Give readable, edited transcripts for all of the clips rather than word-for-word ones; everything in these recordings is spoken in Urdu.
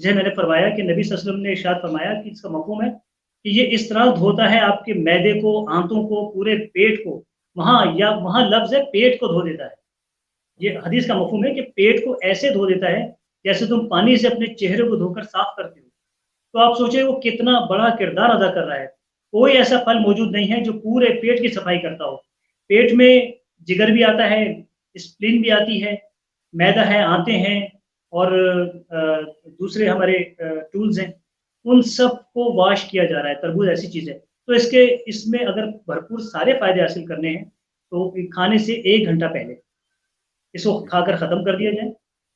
جسے میں نے فرمایا کہ نبی صلی اللہ علیہ وسلم نے ارشاد فرمایا کہ اس کا مفہوم ہے کہ یہ اس طرح دھوتا ہے آپ کے معدے کو، آنتوں کو، پورے پیٹ کو، وہاں لفظ ہے پیٹ کو دھو دیتا ہے. یہ حدیث کا مفہوم ہے کہ پیٹ کو ایسے دھو دیتا ہے جیسے تم پانی سے اپنے چہرے کو دھو کر صاف کرتے ہو. تو آپ سوچیں وہ کتنا بڑا کردار ادا کر رہا ہے. کوئی ایسا پھل موجود نہیں ہے جو پورے پیٹ کی صفائی کرتا ہو. پیٹ میں جگر بھی آتا ہے، اسپلین بھی آتی ہے، معدہ ہے، آنتیں ہیں، اور دوسرے ہمارے ٹولز ہیں، ان سب کو واش کیا جا رہا ہے. تربوز ایسی چیز ہے. تو اس میں اگر بھرپور سارے فائدے حاصل کرنے ہیں تو کھانے سے 1 گھنٹہ پہلے اس کو کھا کر ختم کر دیا جائے،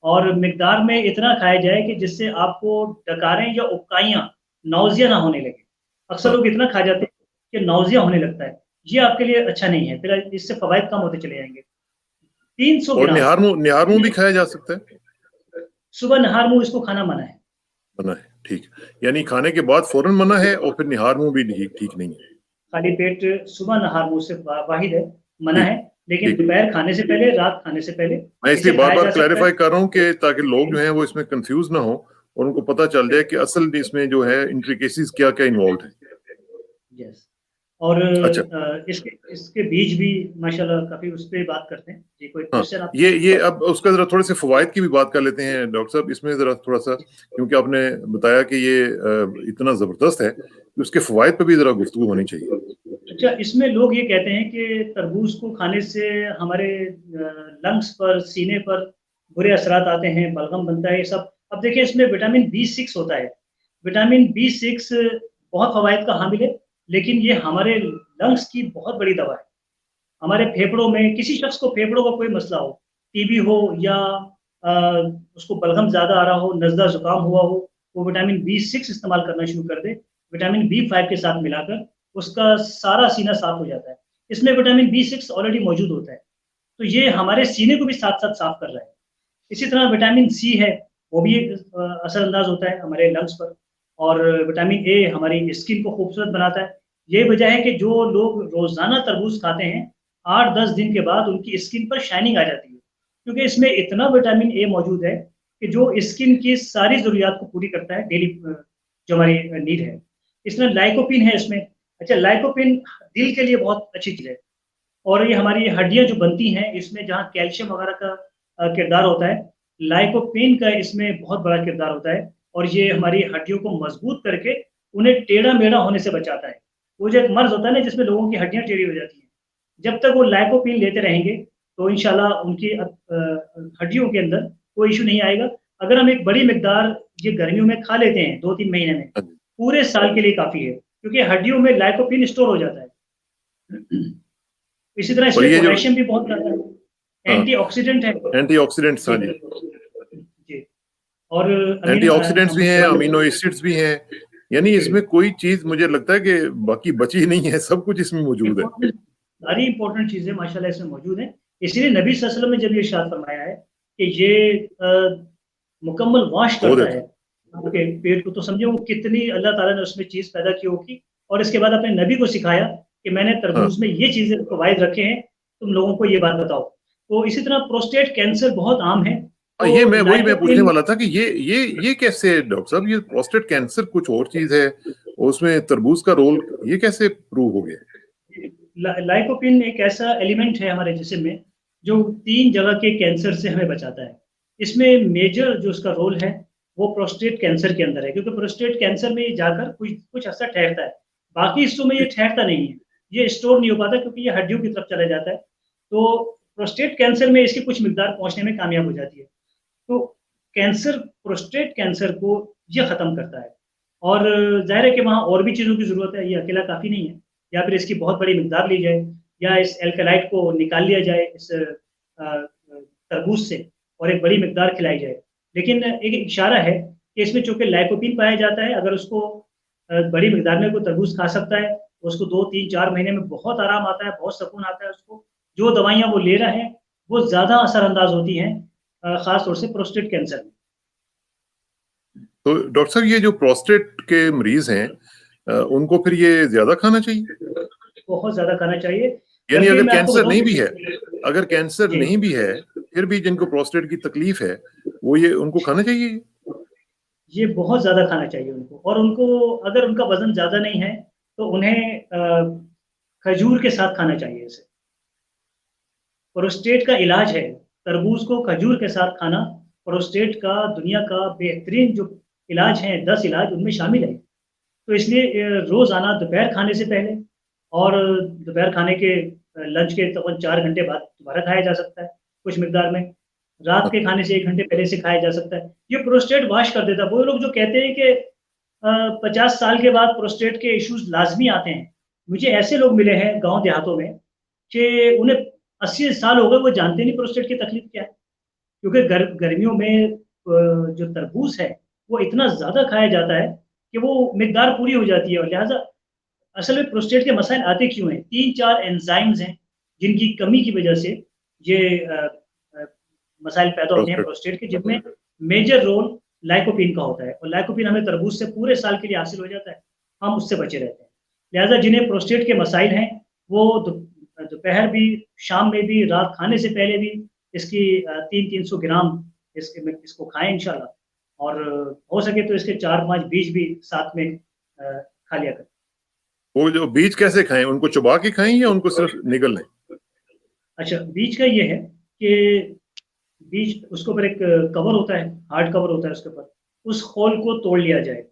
اور مقدار میں اتنا کھایا جائے کہ جس سے آپ کو ڈکاریں یا اکائیاں، نوزیا نہ ہونے لگے. اکثر لوگ اتنا کھا جاتے ہیں کہ نوزیا ہونے لگتا ہے. یہ آپ کے لیے اچھا نہیں ہے، پھر اس سے فوائد کم ہوتے چلے جائیں گے. 300 اور گرام نہار منہ بھی کھایا جا سکتا ہے؟ صبح نہار منہ اس کو کھانا منع ہے. منع ہے، ٹھیک. یعنی کھانے کے بعد فوراً منع ہے، اور پھر نہار منہ بھی ٹھیک نہیں ہے. خالی پیٹ صبح نہار منہ سے واحد ہے، منع ہے. لیکن ٹھیک. دوپہر کھانے سے پہلے، رات کھانے سے پہلے میں اس اسے لیے بار کھایا بار جا سکتا ہے. کلیریفائی کر رہا ہوں کہ تاکہ لوگ جو ہیں وہ اس میں کنفیوز نہ ہوں اور ان کو پتہ چل جائے کہ اصل اس میں جو ہے انٹریکیسیز کیا کیا انوالوڈ ہیں. یس. اور اچھا، اس کے بیج بھی ماشاءاللہ کافی اس پہ بات کرتے ہیں. جی کوئی ہاں، کوشچن آپ؟ یہ اب اس کا ذرا تھوڑے سے فوائد کی بھی بات کر لیتے ہیں ڈاکٹر صاحب. اس میں ذرا تھوڑا سا، کیونکہ آپ نے بتایا کہ یہ اتنا زبردست ہے، اس کے فوائد پہ بھی ذرا گفتگو ہونی چاہیے. اچھا، اس میں لوگ یہ کہتے ہیں کہ تربوز کو کھانے سے ہمارے لنگس پر، سینے پر برے اثرات آتے ہیں، بلغم بنتا ہے، یہ سب. اب دیکھیں اس میں وٹامن B6 ہوتا ہے. وٹامن B6 بہت فوائد کا حامل ہے، لیکن یہ ہمارے لنگس کی بہت بڑی دوا ہے. ہمارے پھیپڑوں میں، کسی شخص کو پھیپڑوں کا کوئی مسئلہ ہو، ٹی بی ہو یا اس کو بلغم زیادہ آ رہا ہو، نزلہ زکام ہوا ہو، وہ وٹامن B6 استعمال کرنا شروع کر دے وٹامن B5 کے ساتھ ملا کر، اس کا سارا سینہ صاف ہو جاتا ہے. اس میں وٹامن B6 آلریڈی موجود ہوتا ہے، تو یہ ہمارے سینے کو بھی ساتھ ساتھ صاف کر رہا ہے. اسی طرح وٹامن C ہے، وہ بھی اثر انداز ہوتا ہے ہمارے لنگس پر. اور وٹامن A ہماری اسکن کو خوبصورت بناتا ہے. یہ وجہ ہے کہ جو لوگ روزانہ تربوز کھاتے ہیں، 8-10 دن کے بعد ان کی اسکن پر شائننگ آ جاتی ہے، کیونکہ اس میں اتنا وٹامن A موجود ہے کہ جو اسکن کی ساری ضروریات کو پوری کرتا ہے، ڈیلی جو ہماری نیڈ ہے. اس میں لائکوپین ہے اس میں. اچھا، لائکوپین دل کے لیے بہت اچھی چیز ہے، اور یہ ہماری ہڈیاں جو بنتی ہیں اس میں جہاں کیلشیم وغیرہ کا کردار ہوتا ہے، لائکوپین کا اس میں بہت بڑا کردار ہوتا ہے، اور یہ ہماری ہڈیوں کو مضبوط کر کے انہیں ٹیڑھا میڑھا ہونے سے بچاتا ہے. وہ جو ایک مرض ہوتا ہے نا جس میں لوگوں کی ہڈیاں ٹیڑھی ہو جاتی ہیں، جب تک وہ لائکوپین لیتے رہیں گے تو انشاءاللہ ان کی ہڈیوں کے اندر کوئی ایشو نہیں آئے گا. اگر ہم ایک بڑی مقدار یہ گرمیوں میں کھا لیتے ہیں 2-3 مہینے میں، پورے سال کے لیے کافی ہے، کیونکہ ہڈیوں میں لائکوپین اسٹور ہو جاتا ہے. اسی طرح اس میں پوٹیشیم بھی بہت زیادہ ہے، اینٹی آکسیڈنٹ ہے. اینٹی آکسیڈنٹس، ہاں جی، جی. اور اینٹی آکسیڈنٹس بھی ہیں، امینو ایسڈز بھی ہیں. یعنی اس میں کوئی چیز مجھے لگتا ہے کہ باقی بچی نہیں ہے، سب کچھ اس میں موجود ہے. ساری امپورٹنٹ چیزیں ماشاءاللہ اس میں موجود ہیں. اسی لیے نبی صلی اللہ علیہ وسلم نے جب یہ ارشاد فرمایا ہے کہ یہ مکمل واش کرتا ہے آپ کے پیٹ کو، تو سمجھو وہ کتنی اللہ تعالیٰ نے اس میں چیز پیدا کی ہوگی. اور اس کے بعد اپنے نبی کو سکھایا کہ میں نے تربوز میں یہ چیزیں فوائد رکھے ہیں، تم لوگوں کو یہ بات بتاؤ. تو اسی طرح پروسٹیٹ کینسر بہت عام ہے. یہ وہی میں پوچھنے والا تھا کہ یہ کیسے ڈاکٹر صاحب، یہ پروسٹیٹ کینسر کچھ اور چیز ہے، اس میں تربوز کا رول یہ کیسے پروو ہو گیا؟ لائکوپین ایک ایسا ایلیمنٹ ہے ہمارے جسم میں جو 3 جگہ کے کینسر سے ہمیں بچاتا ہے. اس میں میجر جو اس کا رول ہے وہ پروسٹیٹ کینسر کے اندر ہے، کیونکہ پروسٹیٹ کینسر میں یہ جا کر کچھ عرصہ ٹھہرتا ہے. باقی حصوں میں یہ ٹھہرتا نہیں ہے، یہ اسٹور نہیں ہو پاتا کیونکہ یہ ہڈیوں کی طرف چلا جاتا ہے. تو پروسٹیٹ کینسر میں اس کی کچھ مقدار پہنچنے میں کامیاب ہو جاتی ہے. تو کینسر، پروسٹیٹ کینسر کو یہ ختم کرتا ہے. اور ظاہر ہے کہ وہاں اور بھی چیزوں کی ضرورت ہے، یہ اکیلا کافی نہیں ہے. یا پھر اس کی بہت بڑی مقدار لی جائے، یا اس الکلائٹ کو نکال لیا جائے اس تربوز سے اور ایک بڑی مقدار کھلائی جائے. لیکن ایک اشارہ ہے کہ اس میں چونکہ لائکوپین پایا جاتا ہے، اگر اس کو بڑی مقدار میں کوئی تربوز کھا سکتا ہے، اس کو 2-3-4 مہینے میں بہت آرام آتا ہے، بہت سکون آتا ہے. اس کو جو دوائیاں وہ لے رہا ہے وہ زیادہ اثر انداز ہوتی ہیں، خاص طور سے پروسٹیٹ کینسر میں. تو ڈاکٹر صاحب یہ جو پروسٹیٹ کے مریض ہیں ان کو پھر یہ زیادہ کھانا چاہیے؟ بہت زیادہ کھانا چاہیے. یعنی اگر کینسر نہیں بھی ہے، اگر کینسر جی. نہیں بھی ہے پھر بھی جن کو پروسٹیٹ کی تکلیف ہے وہ یہ ان کو کھانا چاہیے؟ یہ بہت زیادہ کھانا چاہیے ان کو، اور ان کو اگر ان کا وزن زیادہ نہیں ہے تو انہیں کھجور کے ساتھ کھانا چاہیے اسے۔ پروسٹیٹ کا علاج ہے، تربوز کو کھجور کے ساتھ کھانا پروسٹیٹ کا دنیا کا بہترین جو علاج ہیں 10 علاج ان میں شامل ہے۔ تو اس لیے روزانہ دوپہر کھانے سے پہلے اور دوپہر کھانے کے لنچ کے تقریباً 4 گھنٹے بعد دوبارہ کھایا جا سکتا ہے کچھ مقدار میں، رات کے کھانے سے 1 گھنٹے پہلے سے کھایا جا سکتا ہے۔ یہ پروسٹیٹ واش کر دیتا ہے۔ وہ لوگ جو کہتے ہیں کہ 50 سال کے بعد پروسٹیٹ کے ایشوز لازمی آتے ہیں، مجھے ایسے لوگ ملے ہیں گاؤں دیہاتوں میں کہ انہیں 80 سال ہو گئے، وہ جانتے نہیں پروسٹیٹ کی تکلیف کیا ہے، کیونکہ گرمیوں میں جو تربوز ہے وہ اتنا زیادہ کھایا جاتا ہے کہ وہ مقدار پوری ہو جاتی ہے، اور لہٰذا اصل میں پروسٹیٹ کے مسائل آتے کیوں ہیں؟ 3-4 انزائمز ہیں جن کی کمی کی وجہ سے یہ مسائل پیدا ہوتے ہیں پروسٹیٹ کے، جن میں میجر رول لائکوپین کا ہوتا ہے، اور لائکوپین ہمیں تربوز سے پورے سال کے لیے حاصل ہو جاتا ہے، ہم اس سے بچے رہتے ہیں۔ لہٰذا جنہیں پروسٹیٹ کے مسائل ہیں وہ دوپہر بھی، شام میں بھی، رات کھانے سے پہلے بھی اس کی 300 گرام اس کو کھائیں انشاءاللہ، اور ہو سکے تو اس کے 4-5 بیج بھی ساتھ میں کھا لیا کریں۔ وہ جو بیج کیسے کھائیں؟ ان کو چبا کے کھائیں یا ان کو صرف نگل لیں؟ اچھا، بیج کا یہ ہے کہ بیج اس کے اوپر ایک کور ہوتا ہے، ہارڈ کور ہوتا ہے اس کے اوپر، اس خول کو توڑ لیا جائے،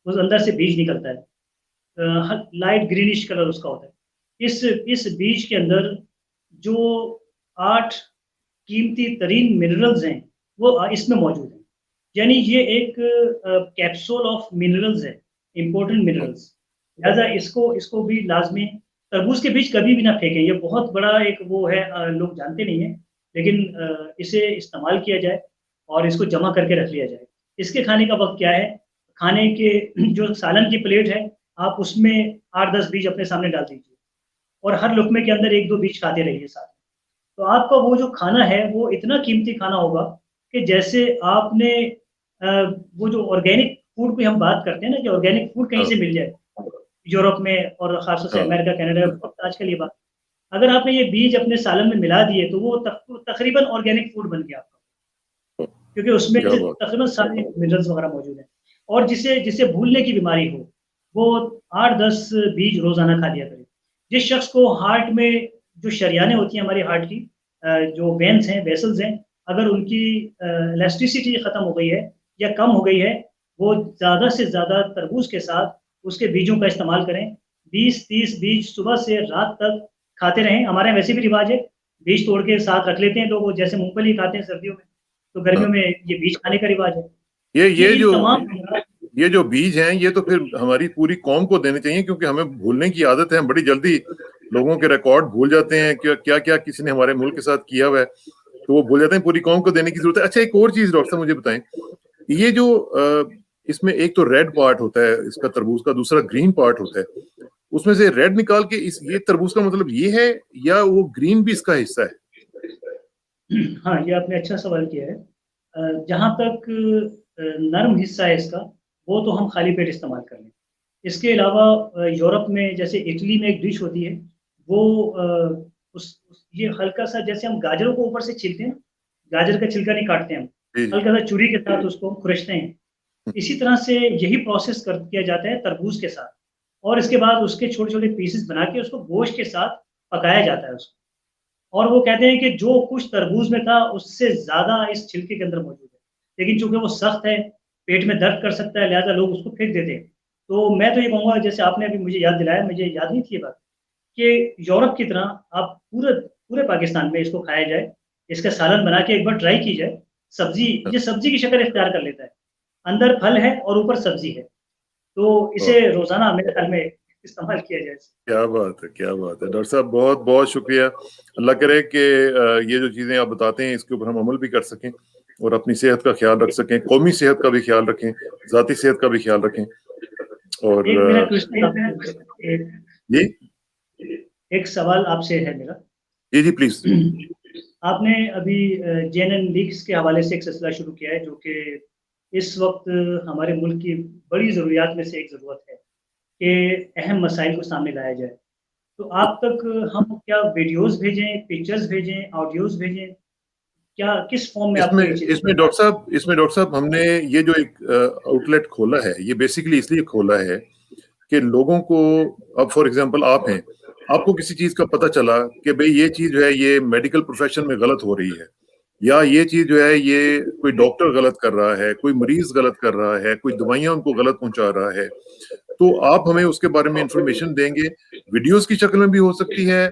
اس اندر سے بیج نکلتا ہے، لائٹ گرینش کلر اس کا ہوتا ہے۔ اس بیج کے اندر جو 8 قیمتی ترین منرلز ہیں وہ اس میں موجود ہیں، یعنی یہ ایک کیپسول آف منرلز ہے، امپورٹنٹ منرلز۔ لہٰذا اس کو بھی لازمی، تربوز کے بیج کبھی بھی نہ پھینکیں، یہ بہت بڑا ایک وہ ہے، لوگ جانتے نہیں ہیں، لیکن اسے استعمال کیا جائے اور اس کو جمع کر کے رکھ لیا جائے۔ اس کے کھانے کا وقت کیا ہے؟ کھانے کے جو سالن کی پلیٹ ہے آپ اس میں 8-10 بیج اپنے سامنے ڈال دیجیے، اور ہر لقمے کے اندر 1-2 بیج کھاتے رہیے ساتھ، تو آپ کا وہ جو کھانا ہے وہ اتنا قیمتی کھانا ہوگا کہ جیسے آپ نے وہ جو آرگینک فوڈ کی ہم بات کرتے ہیں نا کہ آرگینک فوڈ کہیں سے مل جائے یورپ میں، اور خاص طور سے امریکہ، کینیڈا میں آج کل یہ بات، اگر آپ نے یہ بیج اپنے سالن میں ملا دیے تو وہ تقریباً آرگینک فوڈ بن گیا آپ کا، کیونکہ اس میں تقریباً سارے منرلز وغیرہ موجود ہیں۔ اور جسے بھولنے کی بیماری ہو وہ 8-10 بیج روزانہ کھا لیا کرے۔ جس شخص کو ہارٹ میں جو شریانیں ہوتی ہیں ہماری ہارٹ کی، جو وینس ہیں، ویسلز ہیں، اگر ان کی الیسٹیسٹی ختم ہو گئی ہے یا کم ہو گئی ہے، وہ زیادہ سے زیادہ تربوز کے ساتھ اس کے بیجوں کا استعمال کریں۔ 20-30 بیج صبح سے رات تک کھاتے رہیں۔ ہمارے ویسے بھی رواج ہے، بیج توڑ کے ساتھ رکھ لیتے ہیں لوگ، جیسے مونگ پھلی کھاتے ہیں سردیوں میں، تو گرمیوں میں یہ بیج کھانے کا رواج ہے۔ یہ جو بیج ہیں یہ تو پھر ہماری پوری قوم کو دینے چاہیے، کیونکہ ہمیں بھولنے کی عادت ہے، ہم بڑی جلدی لوگوں کے ریکارڈ بھول جاتے ہیں کہ کیا کیا کسی نے ہمارے ملک کے ساتھ کیا ہوا ہے، تو وہ بھول جاتے ہیں، پوری قوم کو دینے کی ضرورت ہے۔ اچھا، ایک اور چیز ڈاکٹر صاحب مجھے بتائیں، یہ جو اس میں ایک تو ریڈ پارٹ ہوتا ہے اس کا تربوز کا، دوسرا گرین پارٹ ہوتا ہے، اس میں سے ریڈ نکال کے یہ تربوز کا مطلب یہ ہے یا وہ گرین بھی اس کا حصہ ہے؟ ہاں، یہ آپ نے اچھا سوال کیا ہے۔ جہاں تک نرم حصہ ہے اس کا، وہ تو ہم خالی پیٹ استعمال کر لیں۔ اس کے علاوہ یورپ میں جیسے اٹلی میں ایک ڈش ہوتی ہے، وہ یہ ہلکا سا جیسے ہم گاجروں کو اوپر سے چھیلتے ہیں، گاجر کا چھلکا نہیں کاٹتے ہم، ہلکا سا چھری کے ساتھ اس کو کھرچتے ہیں، اسی طرح سے یہی پروسیس کیا جاتا ہے تربوز کے ساتھ، اور اس کے بعد اس کے چھوٹے چھوٹے پیسز بنا کے اس کو گوشت کے ساتھ پکایا جاتا ہے اس کو، اور وہ کہتے ہیں کہ جو کچھ تربوز میں تھا اس سے زیادہ اس چھلکے کے اندر موجود ہے، لیکن چونکہ وہ سخت ہے، پیٹ میں درد کر سکتا ہے، لہٰذا لوگ اس کو پھینک دیتے ہیں۔ تو میں تو یہ کہوں گا، جیسے آپ نے ابھی مجھے یاد دلایا، مجھے یاد نہیں تھی یہ بات، کہ یورپ کی طرح آپ پورے پاکستان میں اس کو کھایا جائے، اس کا سالن بنا کے ایک بار ٹرائی کی جائے۔ یہ سبزی کی شکل اختیار کر لیتا ہے، اندر پھل ہے اور اوپر سبزی ہے، تو اسے روزانہ میرے خیال میں استعمال کیا جائے۔ کیا بات ہے، کیا بات ہے ڈاکٹر صاحب، بہت بہت شکریہ۔ اللہ کرے کہ یہ جو چیزیں آپ بتاتے ہیں اس کے اوپر ہم عمل بھی کر سکیں اور اپنی صحت کا خیال رکھ سکیں، قومی صحت کا بھی خیال رکھیں، ذاتی صحت کا بھی خیال رکھیں۔ اور ایک سوال آپ سے ہے میرا۔ جی پلیز۔ آپ نے ابھی JNN لیگز کے حوالے سے ایک سلسلہ شروع کیا ہے، جو کہ اس وقت ہمارے ملک کی بڑی ضروریات میں سے ایک ضرورت ہے کہ اہم مسائل کو سامنے لایا جائے، تو آپ تک ہم کیا ویڈیوز بھیجیں، پکچرز بھیجیں، آڈیوز بھیجیں، کیا کس فارم میں آپ کو یہ چیز؟ اس میں ڈاکٹر صاحب ہم نے یہ جو ایک آؤٹ لیٹ کھولا ہے یہ بیسیکلی اس لیے کھولا ہے کہ لوگوں کو، اب فار ایگزامپل آپ ہیں، آپ کو کسی چیز کا پتہ چلا کہ بھئی یہ چیز جو ہے یہ میڈیکل پروفیشن میں غلط ہو رہی ہے، یا یہ چیز جو ہے یہ کوئی ڈاکٹر غلط کر رہا ہے، کوئی مریض غلط کر رہا ہے، کوئی دوائیاں ان کو غلط پہنچا رہا ہے، تو آپ ہمیں اس کے بارے میں انفارمیشن دیں گے. ویڈیوز کی شکل میں بھی ہو سکتی ہے،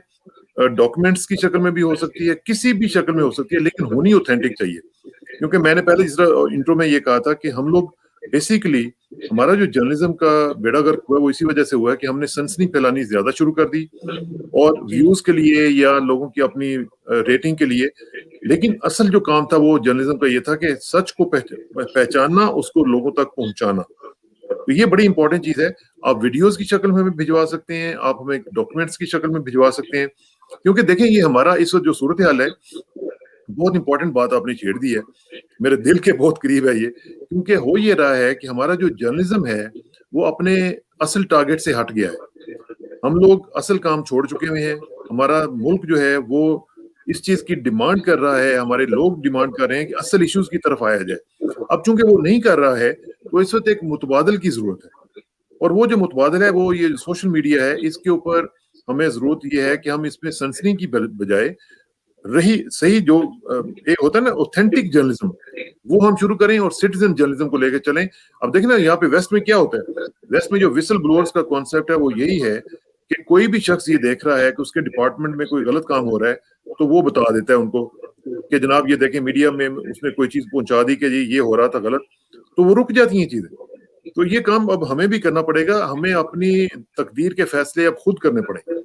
ڈاکومنٹس کی شکل میں بھی ہو سکتی ہے، کسی بھی شکل میں ہو سکتی ہے، لیکن ہونی اوتھینٹک چاہیے. کیونکہ میں نے پہلے اس طرح انٹرو میں یہ کہا تھا کہ ہم لوگ بیسیکلی ہمارا جو جرنلزم کا بیڑا گرک ہوا وہ اسی وجہ سے ہوا ہے کہ ہم نے سنسنی پھیلانی زیادہ شروع کر دی، اور ویوز کے لیے یا لوگوں کی اپنی ریٹنگ کے لیے. لیکن اصل جو کام تھا وہ جرنلزم کا یہ تھا کہ سچ کو پہچاننا، اس کو لوگوں تک پہنچانا. تو یہ بڑی امپورٹنٹ چیز ہے. آپ ویڈیوز کی شکل میں ہمیں بھجوا سکتے ہیں، آپ ہمیں ڈاکومنٹس کی شکل میں بھجوا سکتے ہیں. کیونکہ دیکھیں یہ ہمارا اس وقت جو صورتحال ہے، بہت امپورٹنٹ بات آپ نے چھیڑ دی ہے، میرے دل کے بہت قریب ہے یہ. کیونکہ ہو یہ رہا ہے کہ ہمارا جو جرنلزم ہے وہ اپنے اصل ٹارگٹ سے ہٹ گیا ہے. ہم لوگ اصل کام چھوڑ چکے ہوئے ہیں. ہمارا ملک جو ہے وہ اس چیز کی ڈیمانڈ کر رہا ہے، ہمارے لوگ ڈیمانڈ کر رہے ہیں کہ اصل ایشوز کی طرف آیا جائے. اب چونکہ وہ نہیں کر رہا ہے تو اس وقت ایک متبادل کی ضرورت ہے، اور وہ جو متبادل ہے وہ یہ سوشل میڈیا ہے. اس کے اوپر ہمیں ضرورت یہ ہے کہ ہم اس میں سنسنی کی بجائے رہی صحیح جو ایک ہوتا ہے نا اوتھینٹک جرنلزم، وہ ہم شروع کریں اور سٹیزن جرنلزم کو لے کے چلیں. اب دیکھیں نا یہاں پہ ویسٹ میں کیا ہوتا ہے، ویسٹ میں جو وسل بلورز کا کانسیپٹ ہے وہ یہی ہے کہ کوئی بھی شخص یہ دیکھ رہا ہے کہ اس کے ڈپارٹمنٹ میں کوئی غلط کام ہو رہا ہے تو وہ بتا دیتا ہے ان کو کہ جناب یہ دیکھیں میڈیا میں اس نے کوئی چیز پہنچا دی کہ جی یہ ہو رہا تھا غلط، تو وہ رک جاتی ہیں چیزیں. تو یہ کام اب ہمیں بھی کرنا پڑے گا، ہمیں اپنی تقدیر کے فیصلے اب خود کرنے پڑیں گے.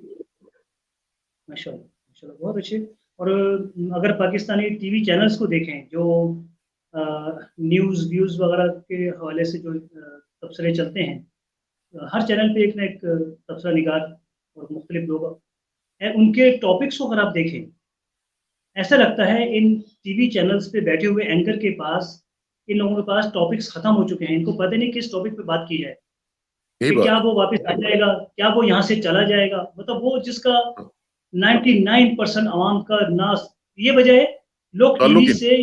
ماشاءاللہ بہت اچھے. اور اگر پاکستانی ٹی وی چینلز کو دیکھیں جو نیوز ویوز وغیرہ کے حوالے سے جو تبصرے چلتے ہیں، ہر چینل پہ ایک نہ ایک تبصرہ نگار اور مختلف لوگ ہیں، ان کے ٹاپکس کو اگر آپ دیکھیں ایسا لگتا ہے ان ٹی وی چینلز پہ بیٹھے ہوئے اینکر کے پاس، ان لوگوں کے پاس ٹاپکس ختم ہو چکے ہیں، ان کو پتہ نہیں کس ٹاپک پہ بات کی جائے، یہی کہ کیا بات وہ واپس آ جائے گا، کیا وہ یہاں سے چلا جائے گا. مطلب وہ جس کا 99% عوام کا ناس یہ بجائے لوگ ٹی وی تعلق ہی سے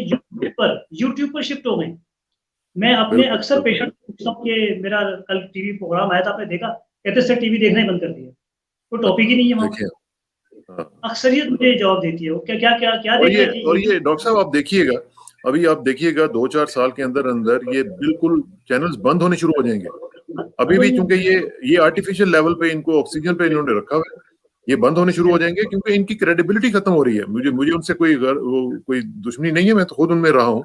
یوٹیوب پر شفٹ ہو گئے. میں اپنے بالکل اکثر پیشنٹ پوچھتا ہوں کہ میرا کل ٹی وی پروگرام آیا تھا آپ نے دیکھا، کہتے سر ٹی وی دیکھنا ہی بند کر دیا، کوئی ٹاپک ہی نہیں ہے وہاں. دیکھیں. اکثریت مجھے جواب دیتی ہے وہ کیا کیا کیا دیکھنا ہے اور یہ ڈاکٹر صاحب آپ دیکھیے گا، ابھی آپ دیکھیے گا 2-4 سال کے اندر یہ بالکل چینلز بند ہونے شروع ہو جائیں گے. ابھی بھی چونکہ یہ آرٹیفیشل لیول پہ ان کو آکسیجن پہ انہوں نے رکھا ہوا ہے، یہ بند ہونے شروع ہو جائیں گے کیونکہ ان کی کریڈیبلٹی ختم ہو رہی ہے. مجھے ان سے کوئی دشمنی نہیں ہے، میں تو خود ان میں رہا ہوں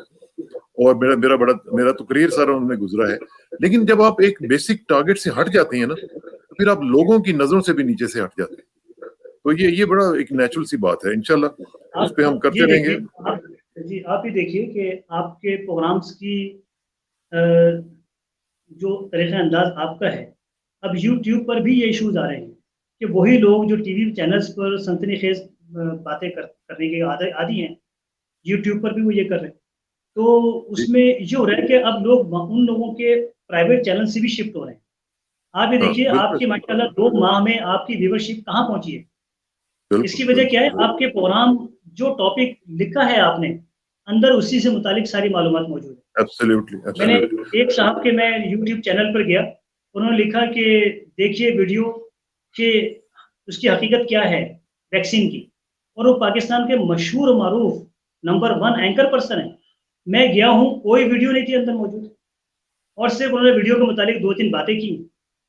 اور میرا تو کریئر سارا ان میں گزرا ہے. لیکن جب آپ ایک بیسک ٹارگٹ سے ہٹ جاتے ہیں نا تو پھر آپ لوگوں کی نظروں سے بھی نیچے سے ہٹ جاتے ہیں. تو یہ بڑا ایک نیچرل سی بات ہے. انشاءاللہ اس پہ ہم کرتے رہیں گے. جی آپ ہی دیکھیے کہ آپ کے پروگرامز کی جو طریقہ انداز آپ کا ہے، اب یوٹیوب پر بھی یہ ایشوز آ رہے ہیں کہ وہی لوگ جو ٹی وی چینلز پر سنسنی خیز باتیں کرنے کے عادی ہیں، یوٹیوب پر بھی وہ یہ کر رہے ہیں. تو اس میں یہ ہو رہا ہے کہ اب لوگ ان لوگوں کے پرائیویٹ چینل سے بھی شفٹ ہو رہے ہیں. آپ یہ دیکھیے آپ کی ماشاءاللہ 2 ماہ میں آپ کی ویورشپ کہاں پہنچی ہے. اس کی وجہ کیا ہے؟ آپ کے پروگرام جو ٹاپک لکھا ہے آپ نے اندر اسی سے متعلق ساری معلومات موجود ہے. میں نے ایک صاحب کے میں یوٹیوب چینل پر گیا، انہوں نے لکھا کہ دیکھیے ویڈیو کہ اس کی حقیقت کیا ہے ویکسین کی، اور وہ پاکستان کے مشہور و معروف نمبر 1 اینکر پرسن ہے. میں گیا ہوں کوئی ویڈیو نہیں تھی اندر موجود، اور صرف انہوں نے ویڈیو کے متعلق 2-3 باتیں کی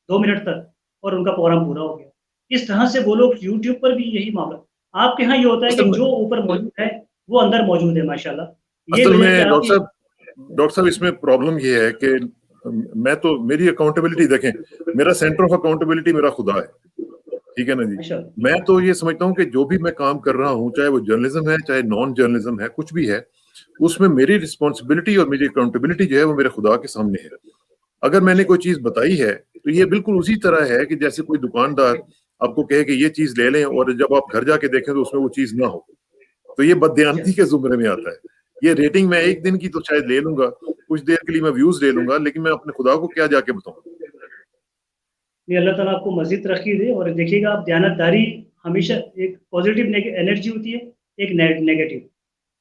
2 منٹ تک اور ان کا پروگرام پورا ہو گیا. اس طرح سے وہ لوگ یوٹیوب پر بھی یہی معاملہ. آپ کے ہاں یہ ہوتا ہے کہ جو اوپر موجود ہے وہ اندر موجود ہے ماشاءاللہ. اصل میں ڈاکٹر صاحب اس میں پرابلم یہ ہے کہ میری اکاؤنٹیبلٹی دیکھیں، میرا سینٹر آف اکاؤنٹیبلٹی میرا خدا ہے، ٹھیک ہے نا جی. میں تو یہ سمجھتا ہوں کہ جو بھی میں کام کر رہا ہوں، چاہے وہ جرنلزم ہے چاہے نان جرنلزم ہے، کچھ بھی ہے، اس میں میری رسپانسبلٹی اور میری اکاؤنٹیبلٹی جو ہے وہ میرے خدا کے سامنے ہے. اگر میں نے کوئی چیز بتائی ہے تو یہ بالکل اسی طرح ہے کہ جیسے کوئی دکاندار آپ کو کہے کہ یہ چیز لے لیں اور جب آپ گھر جا کے دیکھیں تو اس میں وہ چیز نہ ہو، تو یہ بددیانتی کے زمرے میں آتا ہے. یہ ریٹنگ میں ایک دن کی تو شاید لے لوں گا، کچھ دیر کے لیے میں ویوز لے لوں گا، لیکن میں اپنے خدا کو کیا جا کے بتاؤں. یہ اللہ تعالیٰ آپ کو مزید ترقی دے. اور دیکھیے گا آپ دیانتداری ہمیشہ ایک پازیٹیو انرجی ہوتی ہے، ایک نیگیٹو.